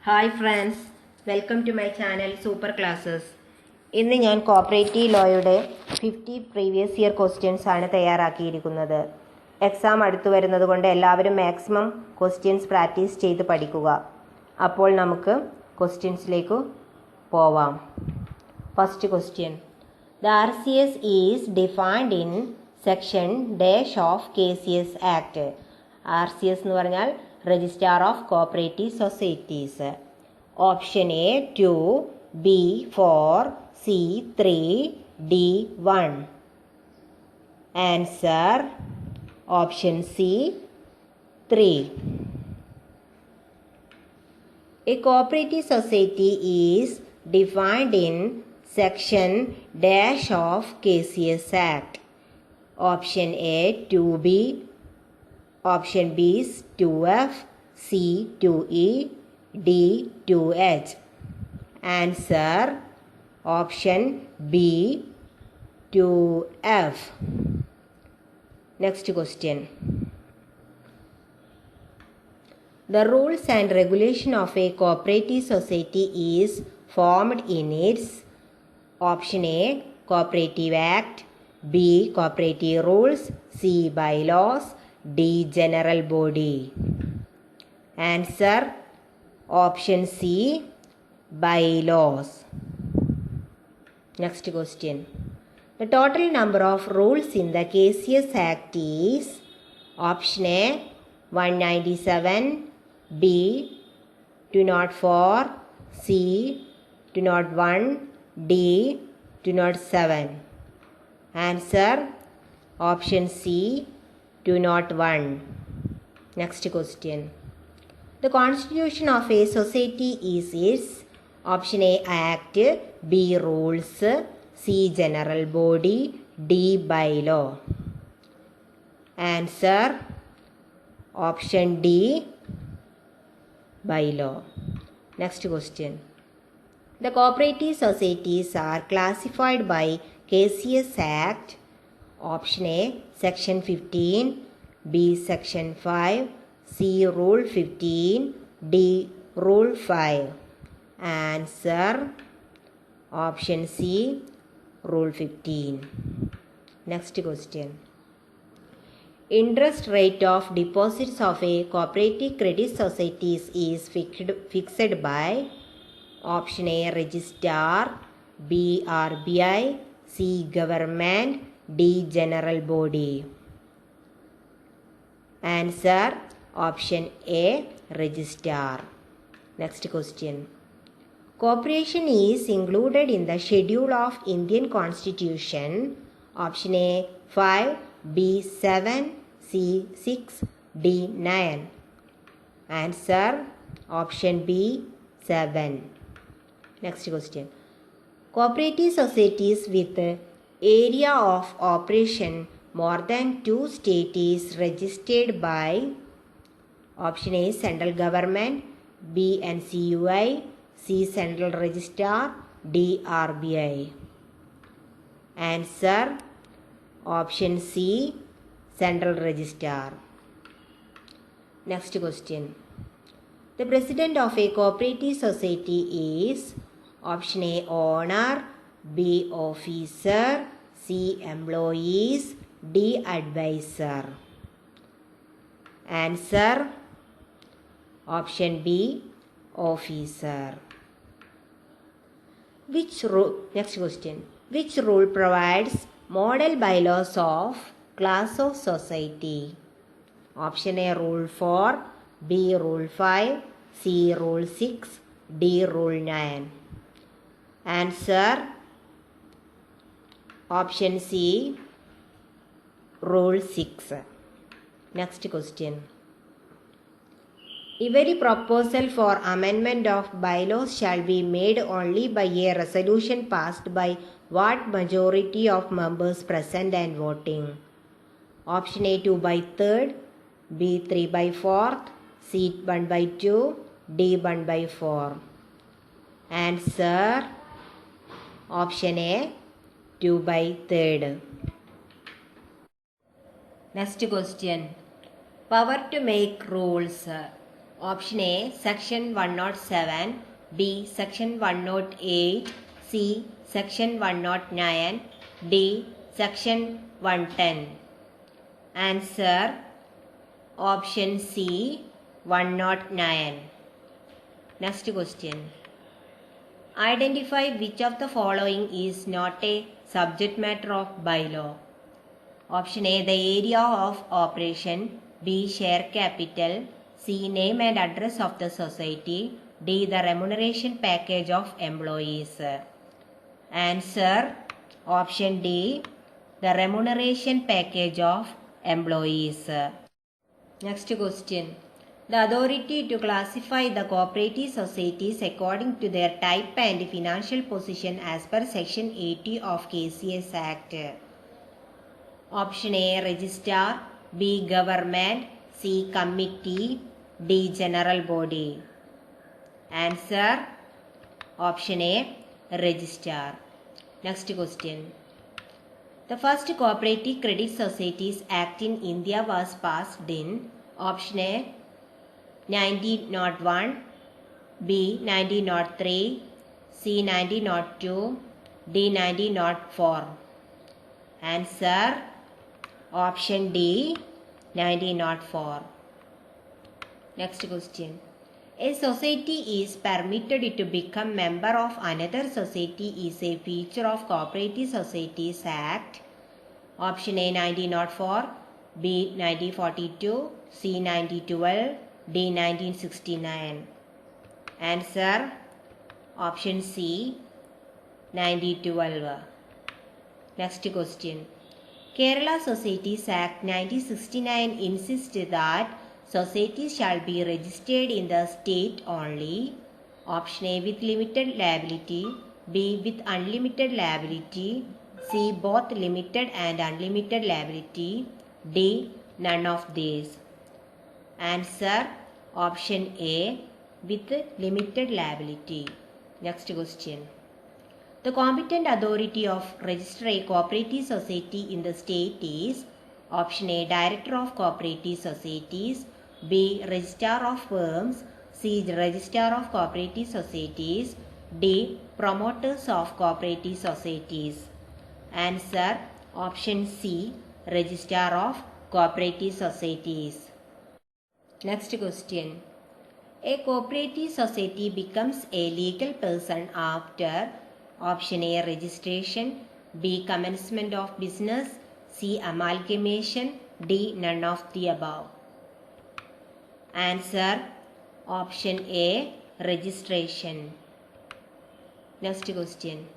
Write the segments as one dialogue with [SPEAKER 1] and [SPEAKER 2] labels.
[SPEAKER 1] Hi friends, welcome to my channel super classes. ഇന്ന് ഞാൻ cooperative ലോയുടെ 50 പ്രീവിയസ് ഇയർ ക്വസ്റ്റ്യൻസ് ആണ് തയ്യാറാക്കിയിരിക്കുന്നത്. എക്സാം അടുത്തു വരുന്നത് കൊണ്ട് എല്ലാവരും മാക്സിമം ക്വസ്റ്റ്യൻസ് പ്രാക്ടീസ് ചെയ്ത് പഠിക്കുക. അപ്പോൾ നമുക്ക് ക്വസ്റ്റ്യൻസിലേക്ക് പോവാം. First question. The RCS is defined in section dash of KCS Act. RCS എന്ന് പറഞ്ഞാൽ Register of Cooperative Societies. Option A 2, B 4, C 3, D 1. Answer option C 3. A cooperative society is defined in section dash of KCS Act. Option A 2B, option B is 2F, C 2E, D 2H. Answer option B 2F. Next question. The rules and regulation of a cooperative society is formed in its option A Cooperative Act, B Cooperative Rules, C Bylaws, D General Body. Answer option C Bylaws. Next question. The total number of rules in the KCS Act is option A 197, B 204, C 201, D 207. Answer option C 201. Next question. The constitution of a society is its option A Act, B Rules, C General Body, D Bylaw. Answer option D Bylaw. Next question. The cooperative societies are classified by KCS Act. Option A Section 15, B Section 5, C Rule 15, D Rule 5. Answer option C Rule 15. Next question. Interest rate of deposits of a cooperative credit societies is fixed by option A Registrar, B RBI, C Government, D General Body. Answer option A Registrar. Next question. Cooperation is included in the schedule of Indian Constitution. Option A 5, B 7, C 6, D 9. Answer option B 7. Next question. Cooperative societies with area of operation more than 2 states is registered by option A Central Government, B NCUI, C Central Registrar, D RBI. Answer option C Central Registrar. Next question. The president of a cooperative society is option A owner, B officer, C employees, D advisor. Answer option B officer. Next question. Which rule provides model bylaws of class of society? Option A Rule 4, B Rule 5, C Rule 6, D Rule 9. Answer option C Rule 6. Next question. Every proposal for amendment of bylaws shall be made only by a resolution passed by what majority of members present and voting? Option A 2 by 3rd, B 3 by 4th, C 1 by 2, D 1 by 4. Answer option A 2 by 3rd. Next question. Power to make rules. Option A, Section 107, B, Section 108, C, Section 109, D, Section 110. Answer option C, 109. Next question. Identify which of the following is not a subject matter of bylaw. Option A, the area of operation, B, share capital, C, name and address of the society, D, the remuneration package of employees. Answer option D, the remuneration package of employees. Next question. The authority to classify the cooperative societies according to their type and financial position as per Section 80 of KCS Act. Option A, registrar, B, government, C, committee, D, general body. Answer option A, registrar. Next question. The first Cooperative Credit Societies Act in India was passed in option A, 1901, B, 1903, C, 1902, D, 1904. Answer option D, 1904. Next question. A society is permitted to become member of another society is a feature of Cooperative Societies Act. Option A, 1904, B, 1942, C, 1912, D, 1969. Answer option C, 1912. Next question. Kerala Societies Act 1969 insists that societies shall be registered in the state only. Option A, with limited liability, B, with unlimited liability, C, both limited and unlimited liability, D, none of these. Answer option A, with limited liability. Next question. The competent authority of register a cooperative society in the state is option A, Director of Cooperative Societies, B, Registrar of Firms, C, Registrar of Cooperative Societies, D, Promoters of Cooperative Societies. Answer option C, Registrar of Cooperative Societies. Next question. A cooperative society becomes a legal person after option A, registration, B, commencement of business, C, amalgamation, D, none of the above. Answer option A, registration. Next question.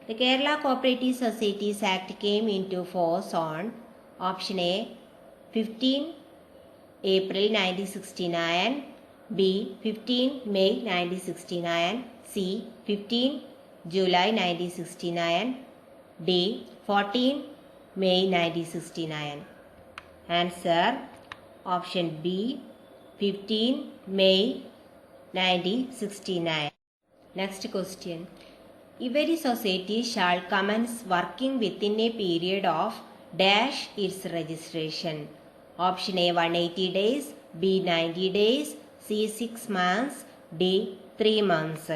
[SPEAKER 1] The Kerala Cooperative Societies Act came into force on option A, 15 April 1969, B, 15 May 1969, C, 15 July 1969, D, 14 May 1969. Answer option B, 15 May 1969. Next question. Every society shall commence working within a period of dash its registration. Option A, 180 days, B, 90 days, C, 6 months, D, 3 months.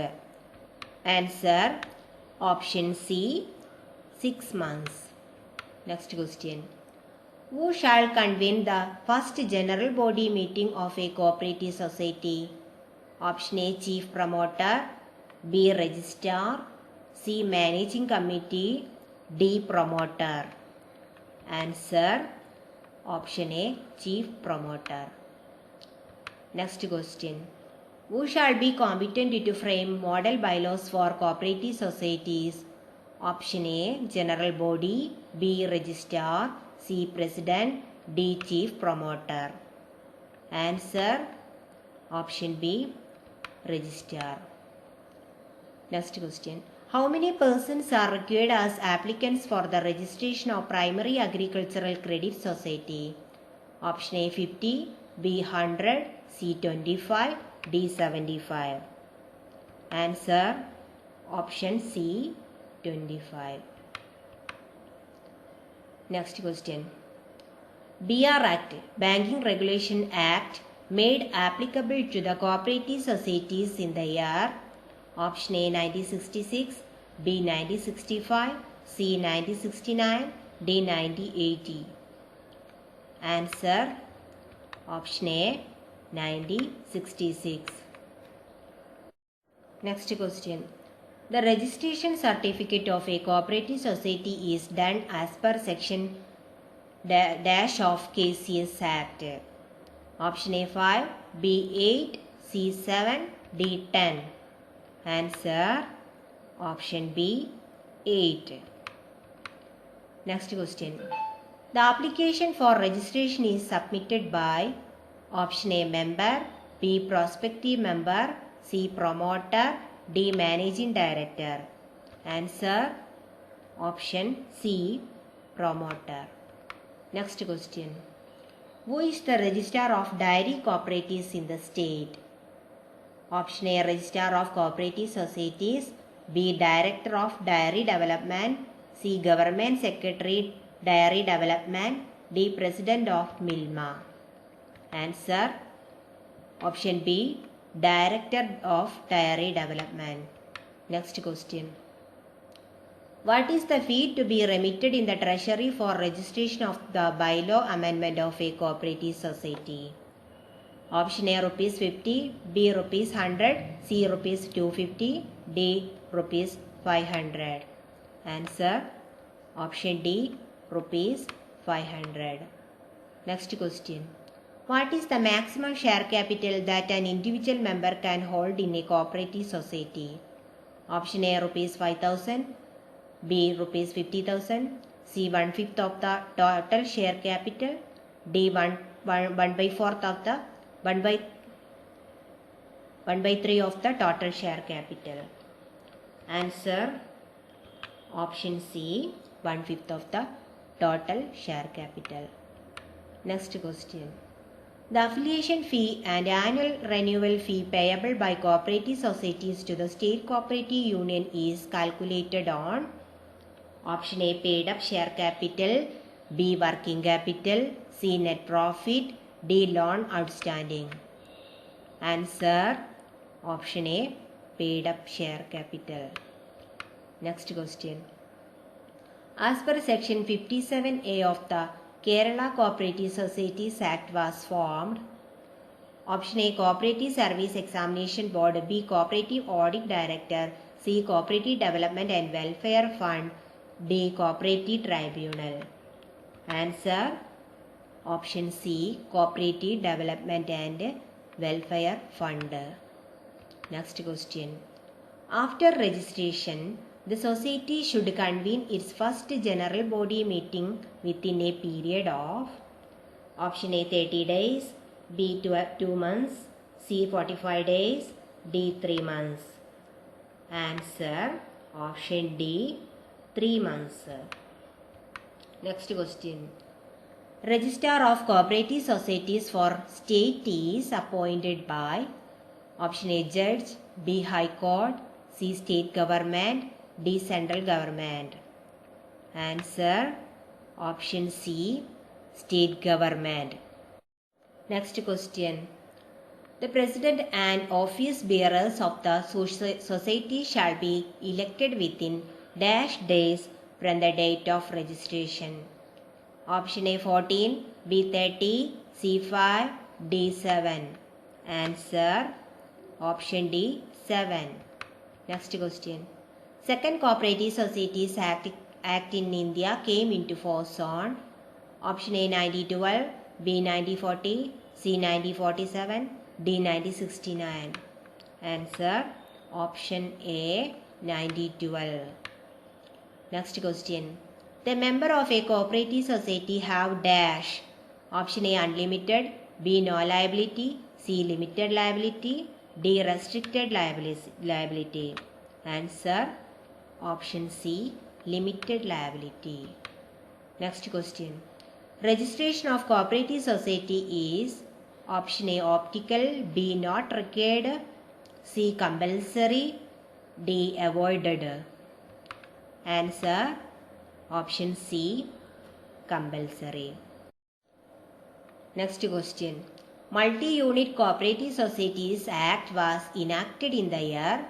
[SPEAKER 1] Answer option C, 6 months. Next question. Who shall convene the first general body meeting of a cooperative society? Option A, Chief Promoter, B, Registrar, C, Managing Committee, D, Promoter. Answer option A, Chief Promoter. Next question. Who shall be competent to frame model bylaws for cooperative societies? Option A, General Body, B, Registrar, C, President, D, Chief Promoter. Answer option B, Registrar. Next question. How many persons are required as applicants for the registration of Primary Agricultural Credit Society? Option A, 50, B, 100, C, 25, D, 75. Answer option C, 25. Next question. BR Act, Banking Regulation Act made applicable to the cooperative societies in the year? Option A 1966, B 1965, C 1969, D 1980. Answer option A 1966. Next question. The registration certificate of a cooperative society is done as per section dash of KCS Act. Option A 5, B 8, C 7, D 10. Answer option B 8. Next question. The application for registration is submitted by option A member, B prospective member, C promoter, D managing director. Answer option C promoter. Next question. Who is the registrar of dairy cooperatives in the state? Option A registrar of cooperative societies, B director of dairy development, C government secretary dairy development, D president of Milma. Answer option B director of dairy development. Next question. What is the fee to be remitted in the treasury for registration of the bylaw amendment of a cooperative society? Option A rupees 50, B rupees 100, C rupees 250, D rupees 500. Answer option D rupees 500. Next question. What is the maximum share capital that an individual member can hold in a cooperative society? Option A rupees 5,000, B rupees 50,000, C 1/5 of the total share capital, D 1/4 of the 1/3 of the total share capital. Answer option C 1/5 of the total share capital. Next question. The affiliation fee and annual renewal fee payable by cooperative societies to the state cooperative union is calculated on option A paid up share capital, B working capital, C net profit, D loan outstanding. Answer option A paid up share capital. Next question. As per section 57A of the Kerala Cooperative Societies Act was formed, option A Cooperative Service Examination Board, B Cooperative Audit Director, C Cooperative Development and Welfare Fund, D Cooperative Tribunal. Answer option C Cooperative Development and Welfare Fund. Next question. After registration, the society should convene its first general body meeting within a period of option A 30 days, B 2 months, C 45 days, D 3 months. Answer option D 3 months. Next question. Registrar of Cooperative Societies for state is appointed by option A judge, B high court, C state government, D central government. Answer option C state government. Next question. The president and office bearers of the society shall be elected within dash days from the date of registration. Option A 14, B 30, C 5, D 7. Answer option D 7. Next question. Second Cooperative Societies Act in India came into force on option A 1912, B 1940, C 1947, D 1969. Answer option A 1912. Next question. The member of a cooperative society have dash. Option A unlimited, B no liability, C limited liability, D restricted liability. Answer option C limited liability. Next question. Registration of cooperative society is option A optical, B not required, C compulsory, D avoided. Answer option C compulsory. Next question. Multi-Unit Cooperative Societies Act was enacted in the year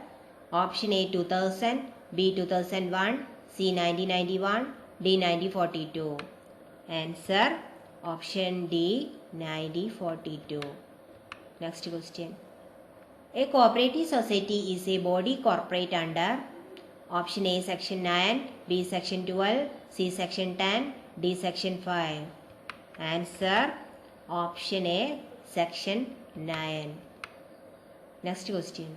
[SPEAKER 1] option A 2000, B 2001, C 1991, D 1942. Answer option D 1942. Next question. A cooperative society is a body corporate under option A section 9, B section 12, C section 10, D section 5. Answer option A section 9. Next question.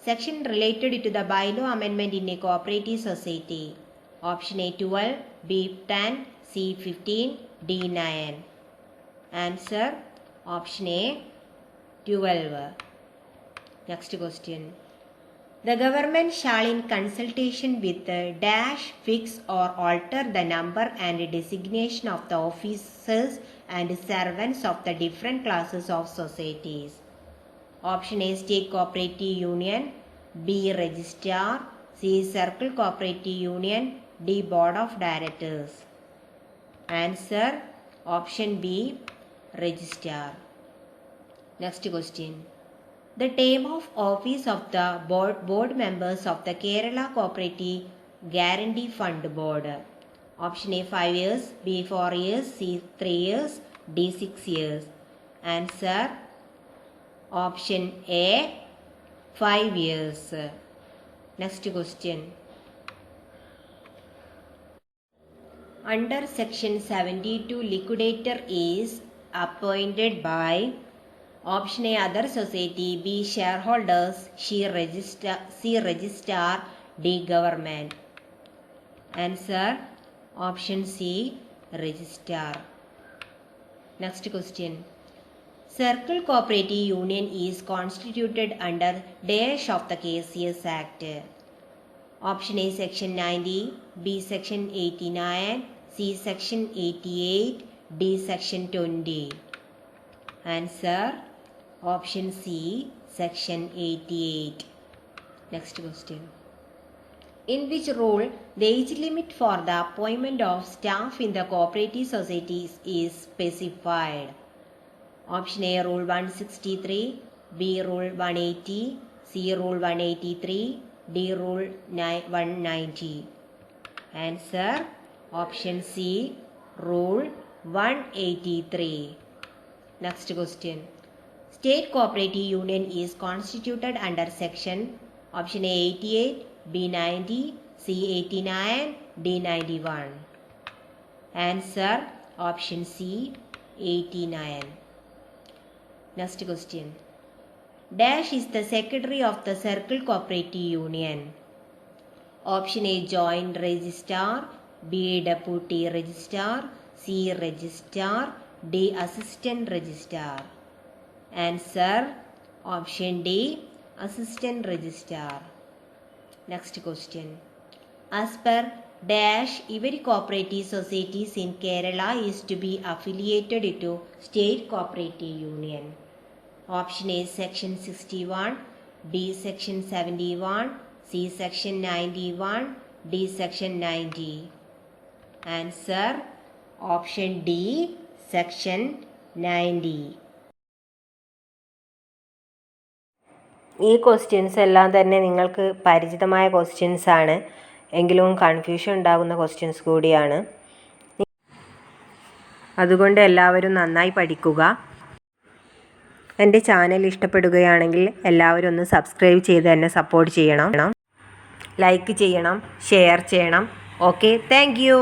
[SPEAKER 1] Section related to the bylaw amendment in a cooperative society. Option A 12, B 10, C 15, D 9. Answer option A 12. Next question. The government shall in consultation with the dash fix or alter the number and designation of the officers and servants of the different classes of societies. Option A State Cooperative Union, B Registrar, C Circle Cooperative Union, D Board of Directors. Answer option B Registrar. Next question. The term of office of the board members of the Kerala Cooperative Guarantee Fund Board. Option A 5 years, B 4 years, C 3 years, D 6 years. Answer option A 5 years. Next question. Under section 72, liquidator is appointed by option A other society, B shareholders, C registrar, D government. Answer option C registrar. Next question. Circle Cooperative Union is constituted under dash of the KCS Act. Option A section 90, B section 89, C section 88, D section 20. Answer option C section 88. Next question. In which rule the age limit for the appointment of staff in the cooperative societies is specified? Option A Rule 163, B Rule 180, C Rule 183, D Rule 190. Answer option C Rule 183. Next question. State Cooperative Union is constituted under section option A 88, B 90, C 89, D 91. Answer option C 89. Next question. Dash is the secretary of the Circle Cooperative Union. Option A Joint Registrar, B Deputy Registrar, C Registrar, D Assistant Registrar. Answer option D Assistant Registrar. Next question. As per dash, every cooperative societies in Kerala is to be affiliated to State Cooperative Union. Option A section 61, B section 71, C section 91, D section 90. Answer option D section 90. ഈ questions എല്ലാം തന്നെ നിങ്ങൾക്ക് പരിചിതമായ questions ആണ്, എങ്കിലും confusion ഉണ്ടാകുന്ന questions കൂടിയാണ്. അതുകൊണ്ട് എല്ലാവരും നന്നായി പഠിക്കുക. എൻ്റെ ചാനൽ ഇഷ്ടപ്പെടുകയാണെങ്കിൽ എല്ലാവരും ഒന്ന് സബ്സ്ക്രൈബ് ചെയ്ത് എന്നെ സപ്പോർട്ട് ചെയ്യണം, ലൈക്ക് ചെയ്യണം, ഷെയർ ചെയ്യണം. Okay, thank you.